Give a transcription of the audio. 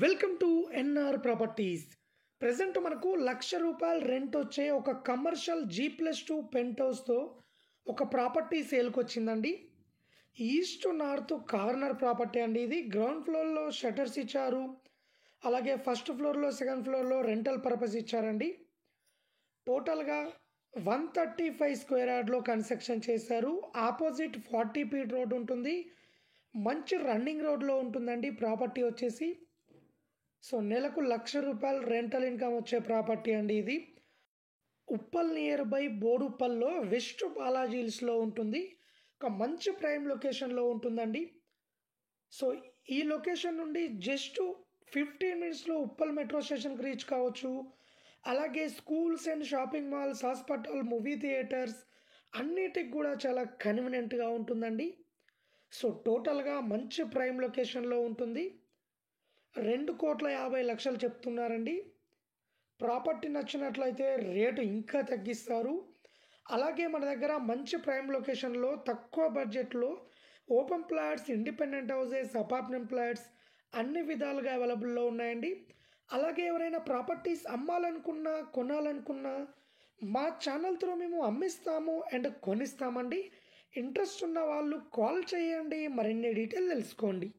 Welcome to NR Properties. Present మనకు ₹1,00,000 rent వచ్చే ఒక కమర్షియల్ G+2 పెంట్ హౌస్తో ఒక ప్రాపర్టీ సేల్కి వచ్చిందండి. ఈస్ట్ నార్త్ కార్నర్ ప్రాపర్టీ అండి. ఇది గ్రౌండ్ ఫ్లోర్లో షట్టర్స్ ఇచ్చారు, అలాగే ఫస్ట్ ఫ్లోర్లో సెకండ్ ఫ్లోర్లో రెంటల్ పర్పస్ ఇచ్చారండి. టోటల్గా 135 స్క్వేర్ యార్డ్లో కన్స్ట్రక్షన్ చేశారు. ఆపోజిట్ 40 ఫీట్ రోడ్ ఉంటుంది, మంచి రన్నింగ్ రోడ్లో ఉంటుందండి ప్రాపర్టీ వచ్చేసి. సో నెలకు ₹1,00,000 రెంటల్ ఇన్కమ్ వచ్చే ప్రాపర్టీ అండి ఇది. ఉప్పల్ నియర్ బై బోడుప్పల్లో వెస్ట్ బాలాజీ హిల్స్లో ఉంటుంది. ఒక మంచి ప్రైమ్ లొకేషన్లో ఉంటుందండి. సో ఈ లొకేషన్ నుండి జస్ట్ 15 మినిట్స్లో ఉప్పల్ మెట్రో స్టేషన్కి రీచ్ కావచ్చు. అలాగే schools and shopping malls, hospital, movie theatres అన్నిటికి కూడా చాలా కన్వీనియంట్గా ఉంటుందండి. సో టోటల్గా మంచి ప్రైమ్ లొకేషన్లో ఉంటుంది. 2,50,00,000 చెప్తున్నారండి. ప్రాపర్టీ నచ్చినట్లయితే రేటు ఇంకా తగ్గిస్తారు. అలాగే మన దగ్గర మంచి ప్రైమ్ లొకేషన్లో తక్కువ బడ్జెట్లో open plots, independent houses, apartment flats అన్ని విధాలుగా అవైలబుల్లో ఉన్నాయండి. అలాగే ఎవరైనా ప్రాపర్టీస్ అమ్మాలనుకున్నా, కొనాలనుకున్నా మా ఛానల్ త్రూ మేము అమ్మిస్తాము అండ్ కొనిస్తామండి. ఇంట్రెస్ట్ ఉన్న వాళ్ళు కాల్ చేయండి, మరిన్ని డీటెయిల్ తెలుసుకోండి.